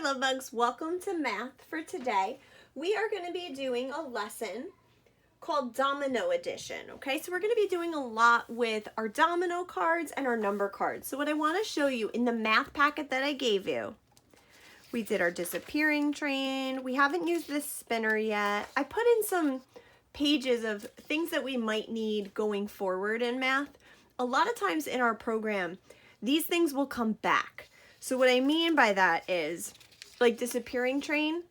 Love Bugs, welcome to math for today. We are going to be doing a lesson called Domino Edition, okay? So we're going to be doing a lot with our domino cards and our number cards. So what I want to show you in the math packet that I gave you, we did our disappearing train. We haven't used this spinner yet. I put in some pages of things that we might need going forward in math. A lot of times in our program, these things will come back. So what I mean by that is, like disappearing train,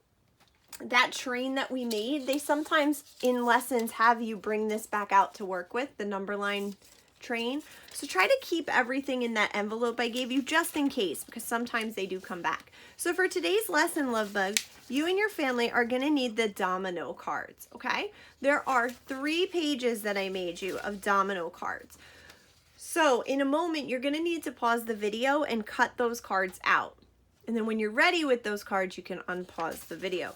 that train that we made, they sometimes in lessons have you bring this back out to work with, the number line train. So try to keep everything in that envelope I gave you just in case, because sometimes they do come back. So for today's lesson, Love Bugs, you and your family are going to need the domino cards, okay? There are 3 pages that I made you of domino cards. So in a moment, you're going to need to pause the video and cut those cards out. And then when you're ready with those cards, you can unpause the video.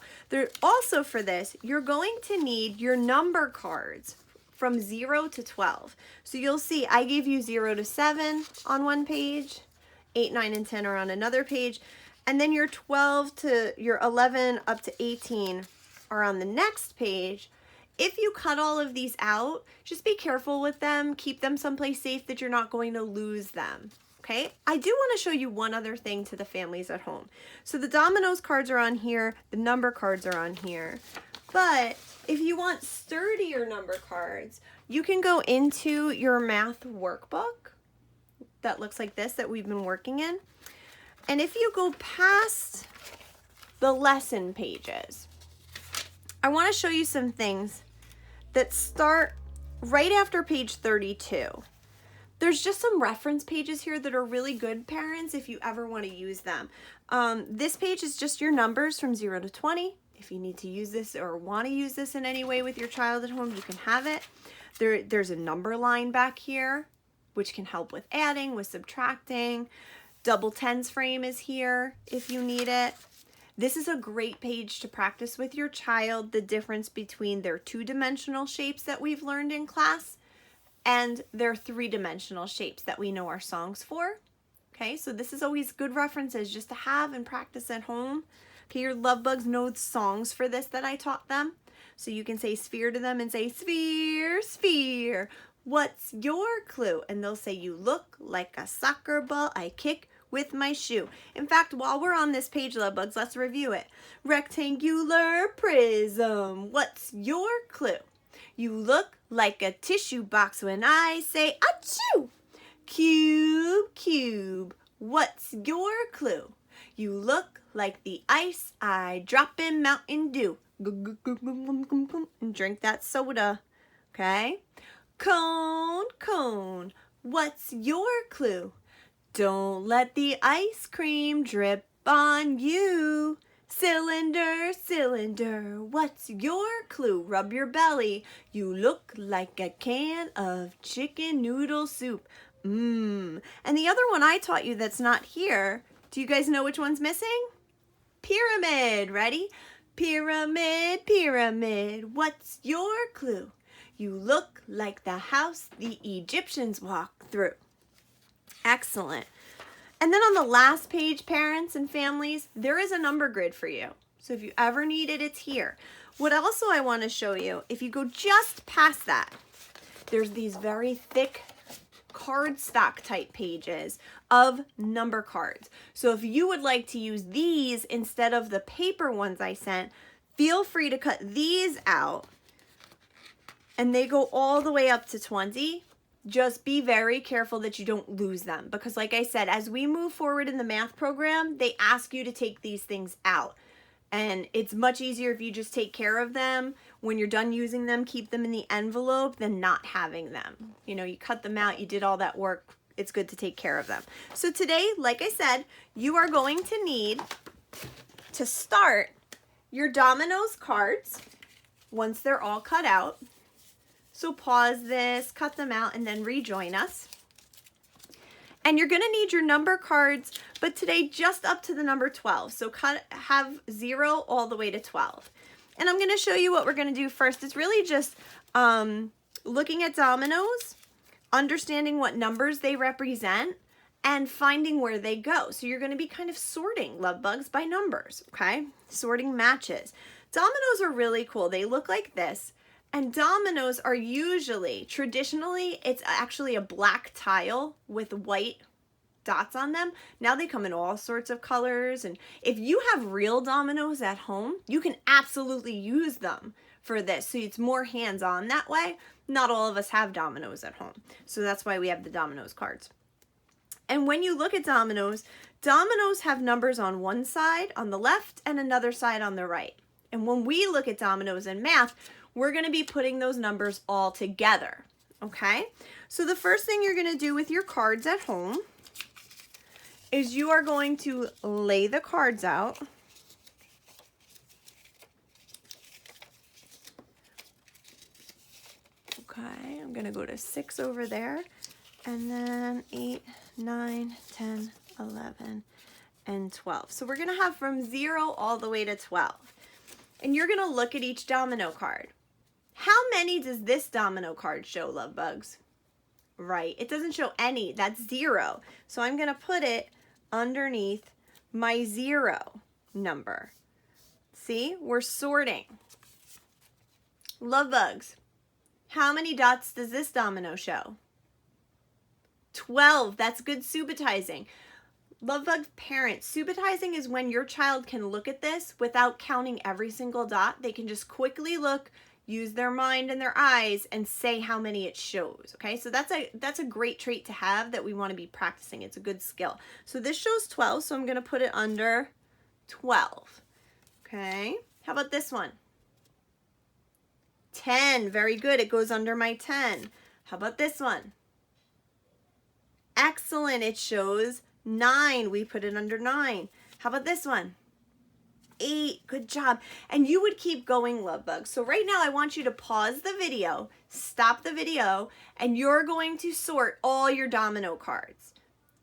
Also for this, you're going to need your number cards from 0 to 12. So you'll see I gave you 0 to 7 on one page, 8, 9, and 10 are on another page, and then your 12 to your 11 up to 18 are on the next page. If you cut all of these out, just be careful with them. Keep them someplace safe that you're not going to lose them. Okay, I do want to show you one other thing to the families at home. So the dominoes cards are on here, the number cards are on here. But if you want sturdier number cards, you can go into your math workbook that looks like this that we've been working in. And if you go past the lesson pages, I want to show you some things that start right after page 32. There's just some reference pages here that are really good, parents, if you ever want to use them. This page is just your numbers from 0 to 20. If you need to use this or want to use this in any way with your child at home, you can have it. There's a number line back here, which can help with adding, with subtracting. Double tens frame is here if you need it. This is a great page to practice with your child the difference between their 2-dimensional shapes that we've learned in class and their 3-dimensional shapes that we know our songs for. Okay, so this is always good references just to have and practice at home. Okay, your Love Bugs know songs for this that I taught them. So you can say sphere to them and say, sphere, sphere, what's your clue? And they'll say, you look like a soccer ball I kick with my shoe. In fact, while we're on this page, Love Bugs, let's review it. Rectangular prism, what's your clue? You look like a tissue box when I say achoo. Cube, cube, what's your clue? You look like the ice I drop in Mountain Dew. And drink that soda, okay? Cone, cone, what's your clue? Don't let the ice cream drip on you. Cylinder, cylinder, what's your clue? Rub your belly. You look like a can of chicken noodle soup. And the other one I taught you that's not here, do you guys know which one's missing? Pyramid, ready? Pyramid, pyramid, what's your clue? You look like the house the Egyptians walked through. Excellent. And then on the last page, parents and families, there is a number grid for you. So if you ever need it, it's here. What also I want to show you, if you go just past that, there's these very thick cardstock type pages of number cards. So if you would like to use these instead of the paper ones I sent, feel free to cut these out. And they go all the way up to 20. Just be very careful that you don't lose them, because like I said, as we move forward in the math program, they ask you to take these things out. And it's much easier if you just take care of them. When you're done using them, keep them in the envelope than not having them. You know, you cut them out, you did all that work. It's good to take care of them. So today, like I said, you are going to need to start your dominoes cards once they're all cut out. So pause this, cut them out, and then rejoin us. And you're gonna need your number cards, but today just up to the number 12. So have 0 all the way to 12. And I'm gonna show you what we're gonna do first. It's really just looking at dominoes, understanding what numbers they represent, and finding where they go. So you're going to be kind of sorting love bugs by numbers, okay? Sorting matches. Dominoes are really cool. They look like this. And dominoes are usually, traditionally, it's actually a black tile with white dots on them. Now they come in all sorts of colors. And if you have real dominoes at home, you can absolutely use them for this. So it's more hands-on that way. Not all of us have dominoes at home. So that's why we have the dominoes cards. And when you look at dominoes, dominoes have numbers on one side on the left and another side on the right. And when we look at dominoes in math, we're going to be putting those numbers all together, okay? So the first thing you're going to do with your cards at home is you are going to lay the cards out. Okay, I'm going to go to 6 over there, and then 8, 9, 10, 11, and 12. So we're going to have from 0 all the way to 12. And you're going to look at each domino card. How many does this domino card show, love bugs? Right, it doesn't show any. That's 0. So I'm going to put it underneath my 0 number. See, we're sorting. Love bugs. How many dots does this domino show? 12. That's good subitizing. Love bug parents, subitizing is when your child can look at this without counting every single dot. They can just quickly look, use their mind and their eyes, and say how many it shows. Okay, so that's a great trait to have that we want to be practicing. It's a good skill. So this shows 12, so I'm going to put it under 12. Okay, how about this one? 10, very good. It goes under my 10. How about this one? Excellent, it shows 9. We put it under 9. How about this one? 8. Good job. And you would keep going, love bugs. So right now I want you to pause the video, stop the video, and you're going to sort all your domino cards.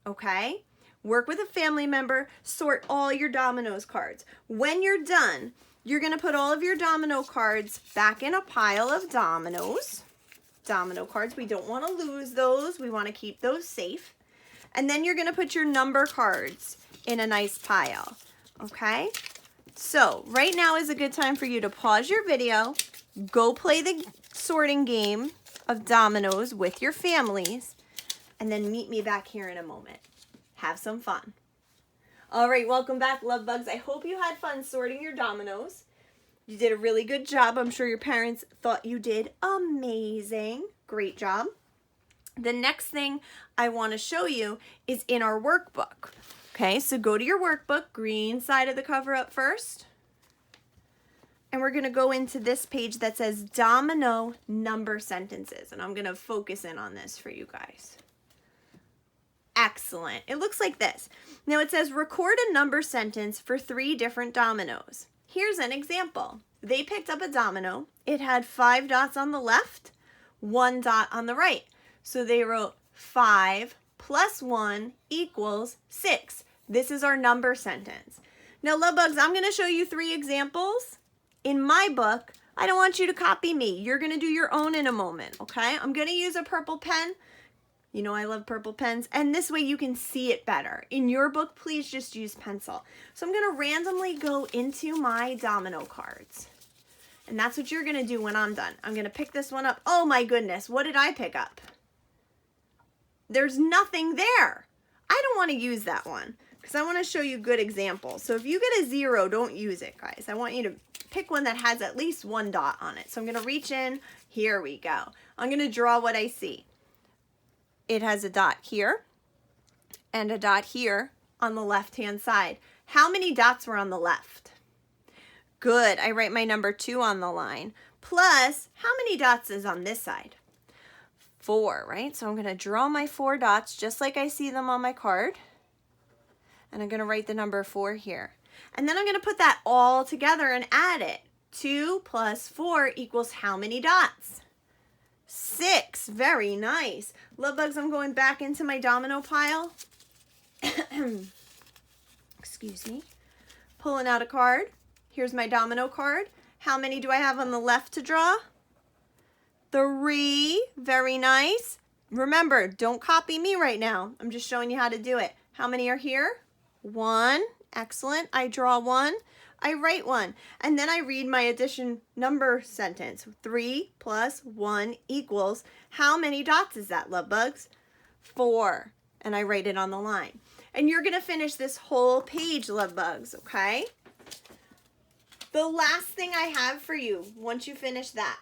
Okay? Work with a family member, sort all your dominoes cards. When you're done, you're going to put all of your domino cards back in a pile of dominoes. Domino cards, we don't want to lose those. We want to keep those safe. And then you're going to put your number cards in a nice pile. Okay? So right now is a good time for you to pause your video, go play the sorting game of dominoes with your families, and then meet me back here in a moment. Have some fun. All right, welcome back, love bugs. I hope you had fun sorting your dominoes. You did a really good job. I'm sure your parents thought you did amazing. Great job. The next thing I want to show you is in our workbook. Okay, so go to your workbook, green side of the cover up first. And we're going to go into this page that says domino number sentences. And I'm going to focus in on this for you guys. Excellent. It looks like this. Now it says record a number sentence for 3 different dominoes. Here's an example. They picked up a domino. It had 5 dots on the left, 1 dot on the right. So they wrote 5 plus 1 equals 6. This is our number sentence. Now, love bugs, I'm going to show you 3 examples. In my book, I don't want you to copy me. You're going to do your own in a moment, okay? I'm going to use a purple pen. You know I love purple pens. And this way you can see it better. In your book, please just use pencil. So I'm going to randomly go into my domino cards. And that's what you're going to do when I'm done. I'm going to pick this one up. Oh my goodness, what did I pick up? There's nothing there. I don't want to use that one because I want to show you good examples. So if you get a 0, don't use it, guys. I want you to pick one that has at least 1 dot on it. So I'm going to reach in. Here we go. I'm going to draw what I see. It has a dot here and a dot here on the left-hand side. How many dots were on the left? Good. I write my number 2 on the line. Plus, how many dots is on this side? 4, right? So I'm going to draw my 4 dots just like I see them on my card. And I'm going to write the number 4 here. And then I'm going to put that all together and add it. 2 plus 4 equals how many dots? 6. Very nice. Love bugs, I'm going back into my domino pile. Excuse me. Pulling out a card. Here's my domino card. How many do I have on the left to draw? 3. Very nice. remember, don't copy me right now. I'm just showing you how to do it. How many are here? 1. Excellent. I draw 1. I write 1. And then I read my addition number sentence. 3 plus 1 equals, how many dots is that, love bugs? 4. And I write it on the line. And you're going to finish this whole page, love bugs, okay? The last thing I have for you, once you finish that,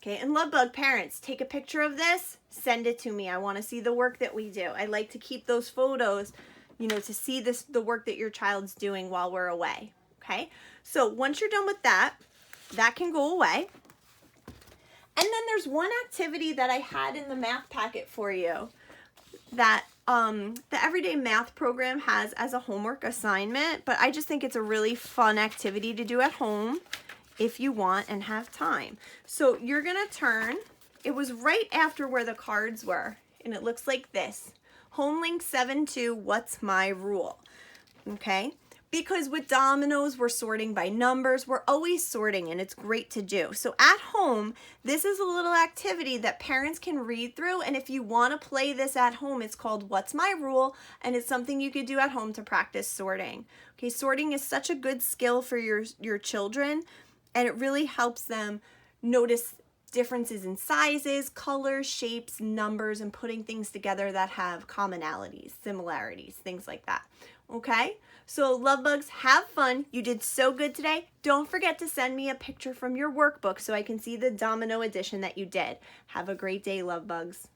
okay, and love bug parents, take a picture of this, send it to me. I want to see the work that we do. I like to keep those photos, you know, to see the work that your child's doing while we're away, okay? So once you're done with that, that can go away. And then there's one activity that I had in the math packet for you that the Everyday Math program has as a homework assignment, but I just think it's a really fun activity to do at home if you want and have time. So you're gonna turn, it was right after where the cards were, and it looks like this. HomeLink 7-2, what's my rule? Okay, because with dominoes, we're sorting by numbers. We're always sorting, and it's great to do. So at home, this is a little activity that parents can read through, and if you want to play this at home, it's called What's My Rule, and it's something you could do at home to practice sorting. Okay, sorting is such a good skill for your children, and it really helps them notice differences in sizes, colors, shapes, numbers, and putting things together that have commonalities, similarities, things like that. Okay? So love bugs, have fun. You did so good today. Don't forget to send me a picture from your workbook so I can see the domino addition that you did. Have a great day, love bugs.